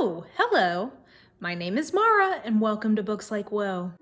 Oh, hello. My name is Mara, and welcome to Books Like Woe.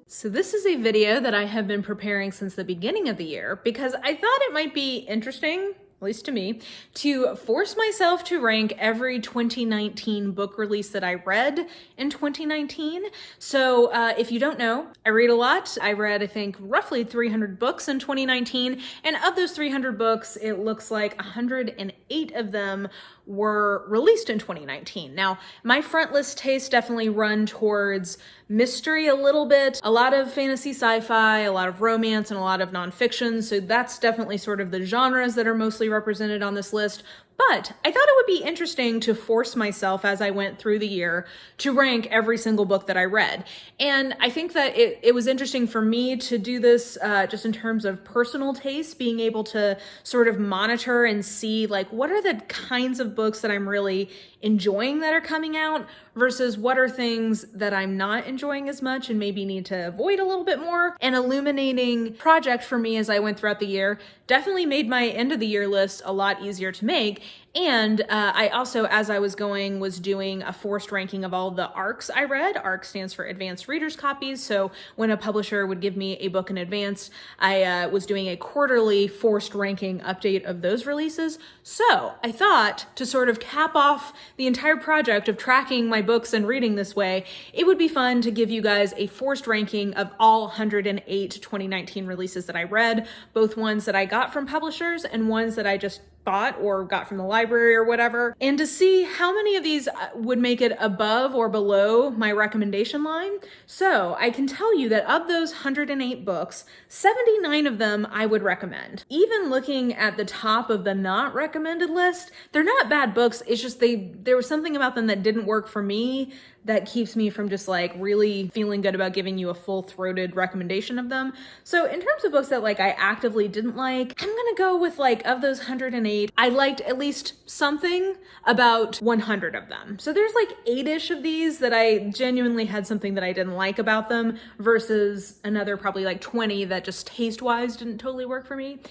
So this is a video that I have been preparing since the beginning of the year because I thought it might be interesting, at least to me, to force myself to rank every 2019 book release that I read in 2019. So if you don't know, I read a lot. I read, I think, roughly 300 books in 2019. And of those 300 books, it looks like 108 of them were released in 2019. Now, my front list tastes definitely run towards mystery a little bit, a lot of fantasy sci-fi, a lot of romance, and a lot of nonfiction. So that's definitely sort of the genres that are mostly represented on this list. But I thought it would be interesting to force myself as I went through the year to rank every single book that I read. And I think that it was interesting for me to do this just in terms of personal taste, being able to sort of monitor and see like what are the kinds of books that I'm really enjoying that are coming out versus what are things that I'm not enjoying as much and maybe need to avoid a little bit more. An illuminating project for me as I went throughout the year definitely made my end of the year list a lot easier to make. And I also, as I was going, was doing a forced ranking of all the ARCs I read. ARC stands for Advanced Readers Copies. So when a publisher would give me a book in advance, I was doing a quarterly forced ranking update of those releases. So I thought to sort of cap off the entire project of tracking my books and reading this way, it would be fun to give you guys a forced ranking of all 108 2019 releases that I read, both ones that I got from publishers and ones that I just bought or got from the library or whatever, and to see how many of these would make it above or below my recommendation line. So I can tell you that of those 108 books, 79 of them I would recommend. Even looking at the top of the not recommended list, they're not bad books, it's just there was something about them that didn't work for me that keeps me from just like really feeling good about giving you a full-throated recommendation of them. So in terms of books that like I actively didn't like, I'm gonna go with like of those 108, I liked at least something about 100 of them. So there's like 8-ish of these that I genuinely had something that I didn't like about them versus another probably like 20 that just taste-wise didn't totally work for me.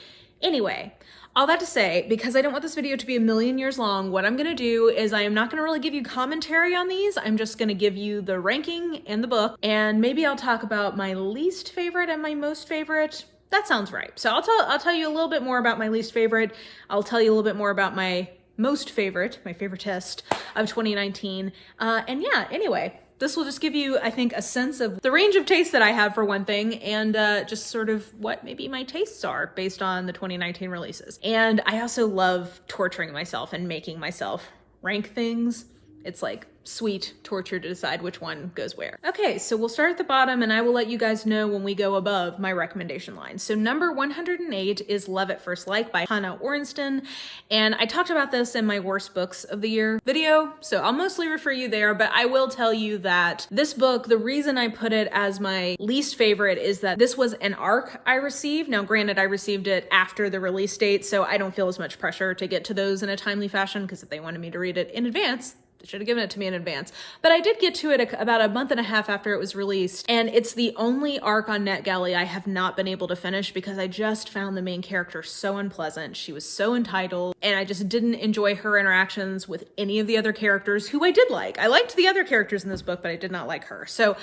Anyway, all that to say, because I don't want this video to be a million years long, what I'm gonna do is I am not gonna really give you commentary on these. I'm just gonna give you the ranking and the book, and maybe I'll talk about my least favorite and my most favorite. That sounds right. So I'll tell you a little bit more about my least favorite. I'll tell you a little bit more about my most favorite, my favoritist of 2019. And yeah, anyway, this will just give you, I think, a sense of the range of taste that I have for one thing, and just sort of what maybe my tastes are based on the 2019 releases. And I also love torturing myself and making myself rank things. It's like sweet torture to decide which one goes where. Okay, so we'll start at the bottom and I will let you guys know when we go above my recommendation line. So number 108 is Love at First Like by Hannah Orenston. And I talked about this in my worst books of the year video, so I'll mostly refer you there, but I will tell you that this book, the reason I put it as my least favorite is that this was an ARC I received. Now granted, I received it after the release date, so I don't feel as much pressure to get to those in a timely fashion, because if they wanted me to read it in advance, they should have given it to me in advance. But I did get to it about a month and a half after it was released, and it's the only arc on NetGalley I have not been able to finish because I just found the main character so unpleasant. She was so entitled, and I just didn't enjoy her interactions with any of the other characters who I did like. I liked the other characters in this book, but I did not like her. So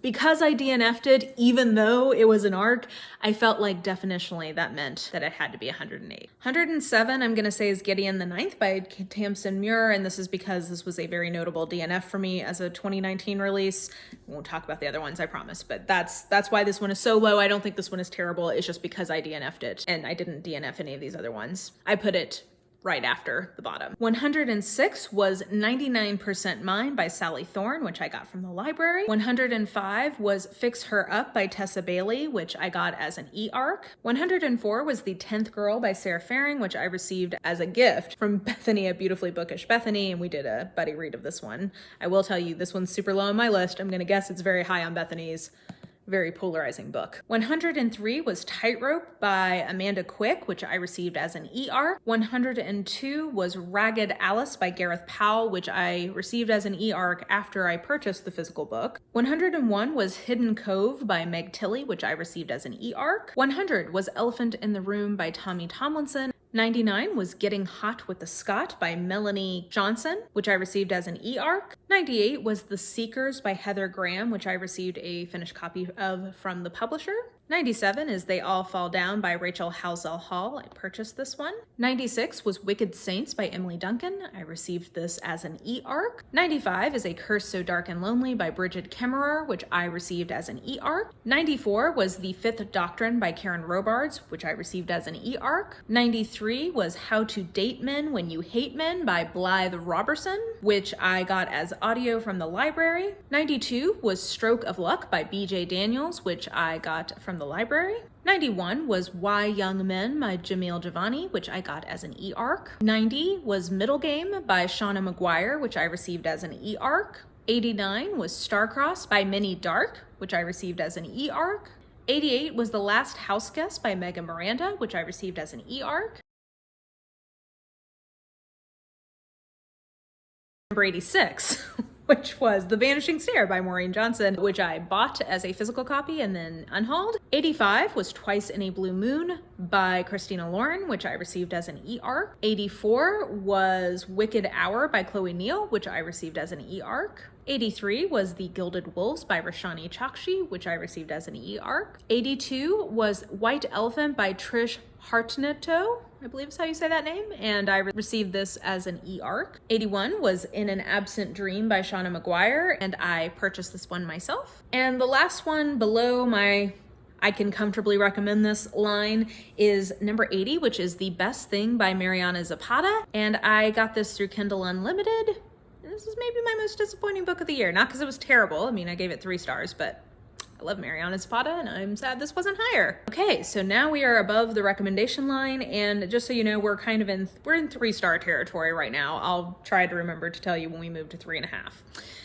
because I DNF'd it, even though it was an arc, I felt like definitionally that meant that it had to be 108. 107, I'm gonna say, is Gideon the Ninth by Tamsin Muir, and this is because this was a very notable DNF for me as a 2019 release. We won't talk about the other ones, I promise, but that's why this one is so low. I don't think this one is terrible. It's just because I DNF'd it, and I didn't DNF any of these other ones. I put it right after the bottom. 106 was 99% Mine by Sally Thorne, which I got from the library. 105 was Fix Her Up by Tessa Bailey, which I got as an e-arc. 104 was The 10th Girl by Sarah Faring, which I received as a gift from Bethany at Beautifully Bookish Bethany, and we did a buddy read of this one. I will tell you, this one's super low on my list. I'm gonna guess it's very high on Bethany's. very polarizing book. 103 was Tightrope by Amanda Quick, which I received as an e-arc. 102 was Ragged Alice by Gareth Powell, which I received as an e-arc after I purchased the physical book. 101 was Hidden Cove by Meg Tilly, which I received as an e-arc. 100 was Elephant in the Room by Tommy Tomlinson. 99 was Getting Hot with the Scot by Melanie Johnson, which I received as an e-arc. 98 was The Seekers by Heather Graham, which I received a finished copy of from the publisher. 97 is They All Fall Down by Rachel Halsell Hall. I purchased this one. 96 was Wicked Saints by Emily Duncan. I received this as an e-arc. 95 is A Curse So Dark and Lonely by Bridget Kemmerer, which I received as an e-arc. 94 was The Fifth Doctrine by Karen Robards, which I received as an e-arc. 93 was How to Date Men When You Hate Men by Blythe Robertson, which I got as audio from the library. 92 was Stroke of Luck by BJ Daniels, which I got from the library. 91 was Why Young Men by Jamil Javani, which I got as an e-arc. 90 was Middle Game by Shauna McGuire, which I received as an e-arc. 89 was Starcross by Minnie Dark, which I received as an e-arc. 88 was The Last House Guest by Megan Miranda, which I received as an e-arc. Number 86, which was The Vanishing Stair by Maureen Johnson, which I bought as a physical copy and then unhauled. 85 was Twice in a Blue Moon by Christina Lauren, which I received as an e-arc. 84 was Wicked Hour by Chloe Neal, which I received as an e-arc. 83 was The Gilded Wolves by Rashani Chakshi, which I received as an e-arc. 82 was White Elephant by Trish Hartnetto, I believe is how you say that name, and I received this as an e-arc. 81 was In an Absent Dream by Shauna McGuire, and I purchased this one myself. And the last one below my I can comfortably recommend this line is number 80, which is The Best Thing by Mariana Zapata, and I got this through Kindle Unlimited. This is maybe my most disappointing book of the year, not because it was terrible. I mean, I gave it 3 stars, but I love Mariana Zapata, and I'm sad this wasn't higher. Okay, so now we are above the recommendation line, and just so you know, we're in 3-star territory right now. I'll try to remember to tell you when we move to 3.5.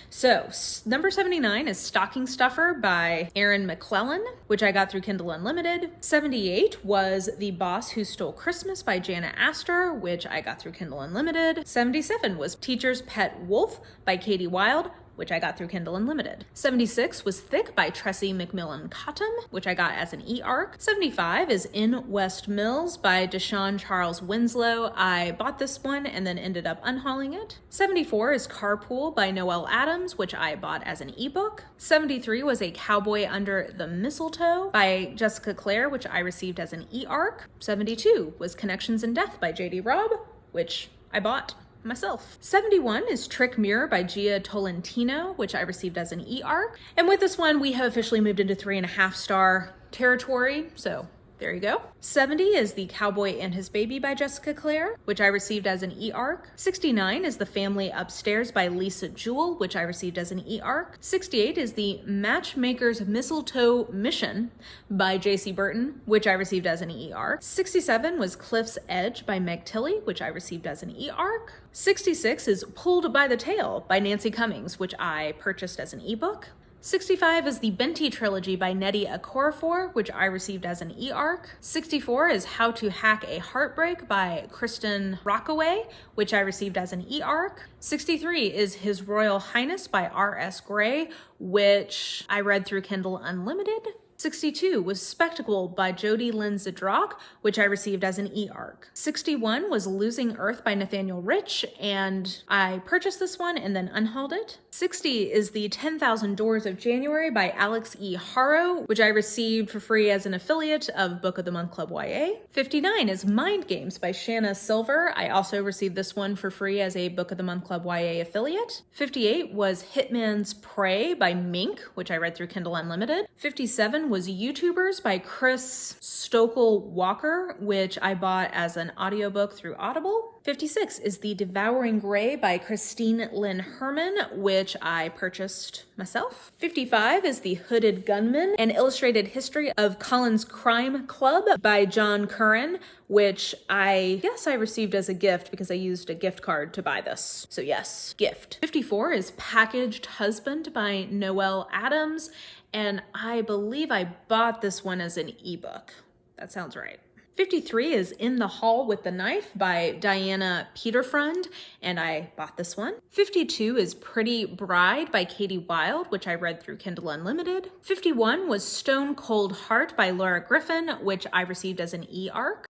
So, number 79 is Stocking Stuffer by Erin McClellan, which I got through Kindle Unlimited. 78 was The Boss Who Stole Christmas by Jana Astor, which I got through Kindle Unlimited. 77 was Teacher's Pet Wolf by Katie Wilde, which I got through Kindle Unlimited. 76 was Thick by Tressie McMillan Cottom, which I got as an e-arc. 75 is In West Mills by Deshaun Charles Winslow. I bought this one and then ended up unhauling it. 74 is Carpool by Noelle Adams, which I bought as an ebook. 73 was A Cowboy Under the Mistletoe by Jessica Clare, which I received as an e-arc. 72 was Connections in Death by J.D. Robb, which I bought myself. 71 is Trick Mirror by Gia Tolentino, which I received as an e-arc. And with this one, we have officially moved into 3.5-star territory, so there you go. 70 is The Cowboy and His Baby by Jessica Clare, which I received as an e-arc. 69 is The Family Upstairs by Lisa Jewell, which I received as an e-arc. 68 is The Matchmaker's Mistletoe Mission by J.C. Burton, which I received as an e-arc. 67 was Cliff's Edge by Meg Tilly, which I received as an e-arc. 66 is Pulled by the Tail by Nancy Cummings, which I purchased as an ebook. 65 is the Benti Trilogy by Nnedi Okorafor, which I received as an e-arc. 64 is How to Hack a Heartbreak by Kristen Rockaway, which I received as an e-arc. 63 is His Royal Highness by R.S. Gray, which I read through Kindle Unlimited. 62 was Spectacle by Jodi Lynn Zedrock, which I received as an e-arc. 61 was Losing Earth by Nathaniel Rich, and I purchased this one and then unhauled it. 60 is The 10,000 Doors of January by Alex E. Harrow, which I received for free as an affiliate of Book of the Month Club YA. 59 is Mind Games by Shanna Silver. I also received this one for free as a Book of the Month Club YA affiliate. 58 was Hitman's Prey by Mink, which I read through Kindle Unlimited. 57 was YouTubers by Chris Stokel Walker, which I bought as an audiobook through Audible. 56 is The Devouring Grey by Christine Lynn Herman, which I purchased myself. 55 is The Hooded Gunman, an illustrated history of Colin's Crime Club by John Curran, which I guess I received as a gift because I used a gift card to buy this. So yes, gift. 54 is Packaged Husband by Noelle Adams, and I believe I bought this one as an ebook. That sounds right. 53 is In the Hall with the Knife by Diana Peterfrund, and I bought this one. 52 is Pretty Bride by Katie Wilde, which I read through Kindle Unlimited. 51 was Stone Cold Heart by Laura Griffin, which I received as an e-arc.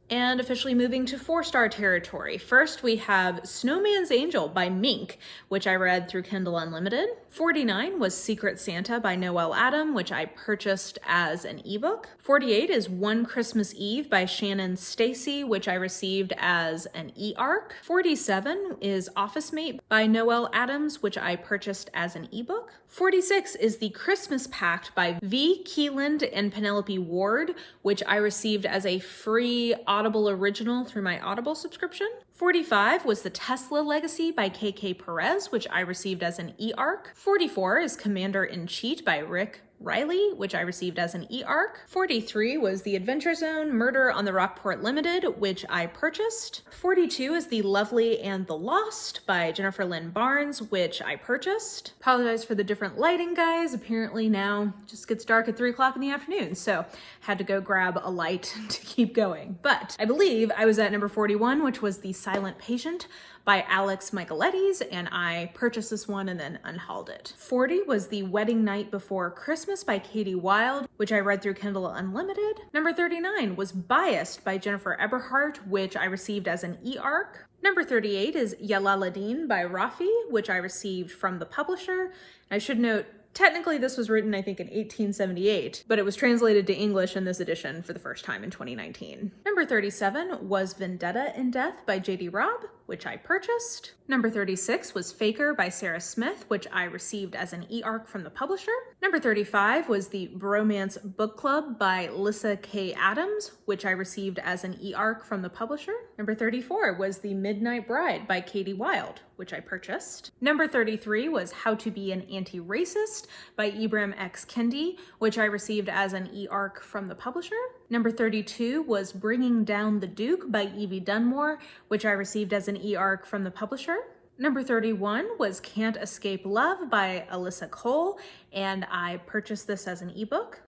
And officially moving to 4-star territory. First, we have Snowman's Angel by Mink, which I read through Kindle Unlimited. 49 was Secret Santa by Noelle Adam, which I purchased as an ebook. 48 is One Christmas Eve by Shannon Stacy, which I received as an e-arc. 47 is Office Mate by Noelle Adams, which I purchased as an ebook. 46 is The Christmas Pact by V. Keeland and Penelope Ward, which I received as a free Audible original through my Audible subscription. 45 was The Tesla Legacy by KK Perez, which I received as an e-arc. 44 is Commander-in-Chief by Rick Riley, which I received as an e-arc. 43 was The Adventure Zone, Murder on the Rockport Limited, which I purchased. 42 is The Lovely and the Lost by Jennifer Lynn Barnes, which I purchased. Apologize for the different lighting, guys. Apparently now it just gets dark at 3 o'clock in the afternoon, so had to go grab a light to keep going. But I believe I was at number 41, which was The Silent Patient by Alex Michaelides, and I purchased this one and then unhauled it. 40 was The Wedding Night Before Christmas by Katie Wilde, which I read through Kindle Unlimited. Number 39 was Biased by Jennifer Eberhardt, which I received as an e-arc. Number 38 is Yalaladin by Rafi, which I received from the publisher. I should note, technically this was written, I think, in 1878, but it was translated to English in this edition for the first time in 2019. Number 37 was Vendetta in Death by J.D. Robb, which I purchased. Number 36 was Faker by Sarah Smith, which I received as an e-arc from the publisher. Number 35 was The Bromance Book Club by Lissa K. Adams, which I received as an e-arc from the publisher. Number 34 was The Midnight Bride by Katie Wilde, which I purchased. Number 33 was How to Be an Anti-Racist by Ibram X. Kendi, which I received as an e-arc from the publisher. Number 32 was Bringing Down the Duke by Evie Dunmore, which I received as an e-arc from the publisher. Number 31 was Can't Escape Love by Alyssa Cole, and I purchased this as an ebook.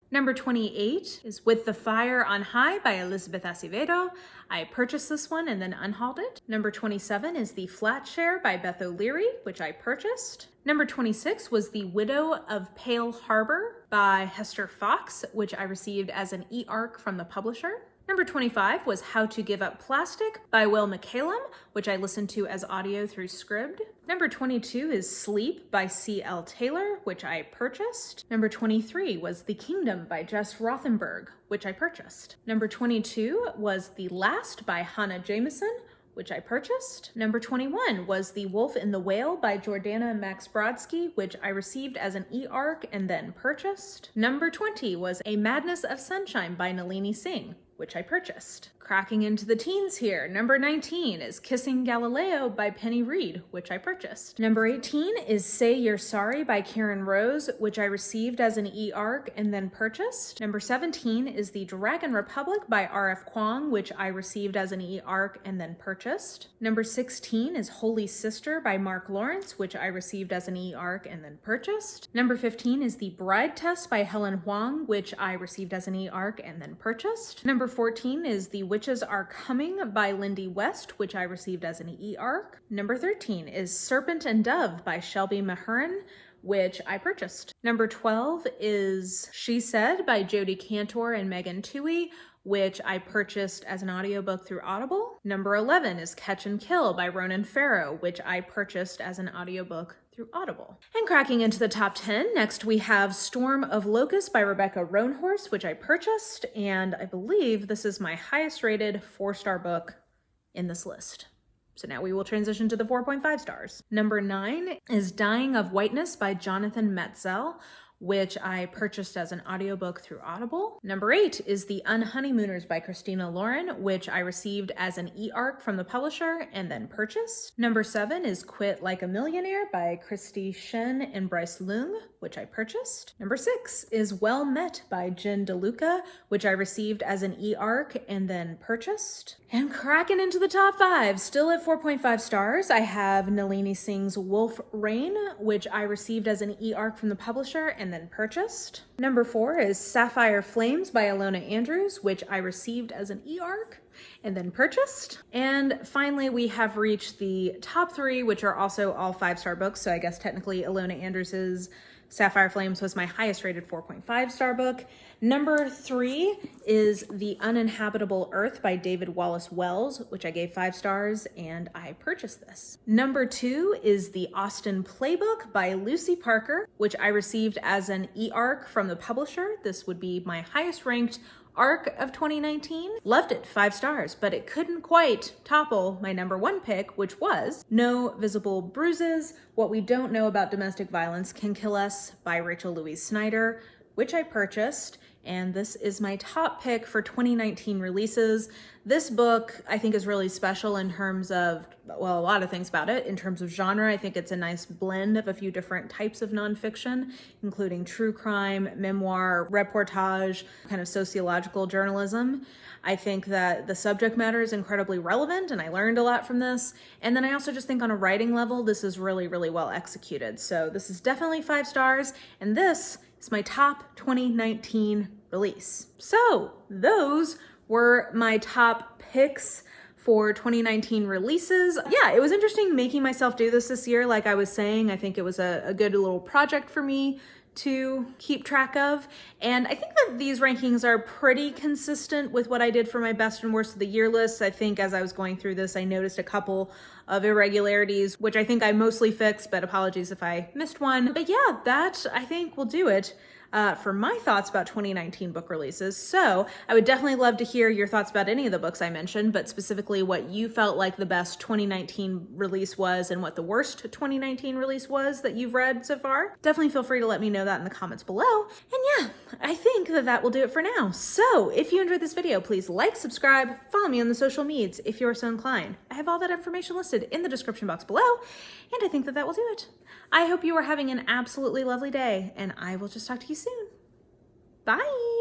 Number 28 is With the Fire on High by Elizabeth Acevedo. I purchased this one and then unhauled it. Number 27 is The Flat Share by Beth O'Leary, which I purchased. Number 26 was The Widow of Pale Harbor by Hester Fox, which I received as an e-arc from the publisher. Number 25 was How to Give Up Plastic by Will McCallum, which I listened to as audio through Scribd. Number 22 is Sleep by C.L. Taylor, which I purchased. Number 23 was The Kingdom by Jess Rothenberg, which I purchased. Number 22 was The Last by Hannah Jameson, which I purchased. Number 21 was The Wolf and the Whale by Jordana Max Brodsky, which I received as an e-arc and then purchased. Number 20 was A Madness of Sunshine by Nalini Singh, which I purchased. Cracking into the teens here, number 19 is Kissing Galileo by Penny Reed, which I purchased. Number 18 is Say You're Sorry by Karen Rose, which I received as an e-arc and then purchased. Number 17 is The Dragon Republic by R.F. Kuang, which I received as an e-arc and then purchased. Number 16 is Holy Sister by Mark Lawrence, which I received as an e-arc and then purchased. Number 15 is The Bride Test by Helen Huang, which I received as an e-arc and then purchased. Number 14 is The Witches Are Coming by Lindy West, which I received as an e-arc. Number 13 is Serpent and Dove by Shelby Murhurin, which I purchased. Number 12 is She Said by Jodi Kantor and Megan Twohey, which I purchased as an audiobook through Audible. Number 11 is Catch and Kill by Ronan Farrow, which I purchased as an audiobook through Audible. And cracking into the top 10, next we have Storm of Locusts by Rebecca Roanhorse, which I purchased, and I believe this is my highest rated 4-star book in this list. So now we will transition to the 4.5 stars. Number 9 is Dying of Whiteness by Jonathan Metzl, which I purchased as an audiobook through Audible. Number 8 is The UNHONEYMOONERS by Christina Lauren, which I received as an e-arc from the publisher and then purchased. Number 7 is Quit Like a Millionaire by Kristy, Shen, and Bryce Leung, which I purchased. Number 6 is Well Met by Jen DeLuca, which I received as an e-arc and then purchased. And cracking into the top 5, still at 4.5 stars, I have Nalini Singh's Wolf Rain, which I received as an e-arc from the publisher and then purchased. Number 4 is Sapphire Flames by Ilona Andrews, which I received as an e-arc and then purchased. And finally, we have reached the top 3, which are also all 5-star books. So I guess technically Ilona Andrews's Sapphire Flames was my highest rated 4.5 star book. Number 3 is The Uninhabitable Earth by David Wallace-Wells, which I gave 5 stars and I purchased this. Number 2 is the AUSTEN Playbook by Lucy Parker, which I received as an e-arc from the publisher. This would be my highest ranked arc of 2019. Loved it, 5 stars, but it couldn't quite topple my number 1 pick, which was No Visible Bruises, What We Don't Know About Domestic Violence Can Kill Us by Rachel Louise Snyder, which I purchased. And this is my top pick for 2019 releases. This book I think is really special in terms of, well, a lot of things about it. In terms of genre, I think it's a nice blend of a few different types of nonfiction, including true crime, memoir, reportage, kind of sociological journalism. I think that the subject matter is incredibly relevant and I learned a lot from this. And then I also just think on a writing level, this is really, really well executed. So this is definitely 5 stars. And this is my top 2019 release. So those were my top picks for 2019 releases. Yeah, it was interesting making myself do this year. Like I was saying, I think it was a good little project for me to keep track of. And I think that these rankings are pretty consistent with what I did for my best and worst of the year lists. I think as I was going through this, I noticed a couple of irregularities, which I think I mostly fixed, but apologies if I missed one. But yeah, that I think will do it for my thoughts about 2019 book releases. So I would definitely love to hear your thoughts about any of the books I mentioned, but specifically what you felt like the best 2019 release was and what the worst 2019 release was that you've read so far. Definitely feel free to let me know that in the comments below. And yeah, I think that will do it for now. So if you enjoyed this video, please like, subscribe, follow me on the social medias if you're so inclined. I have all that information listed in the description box below, and I think that will do it. I hope you are having an absolutely lovely day, and I will just talk to you soon. Bye!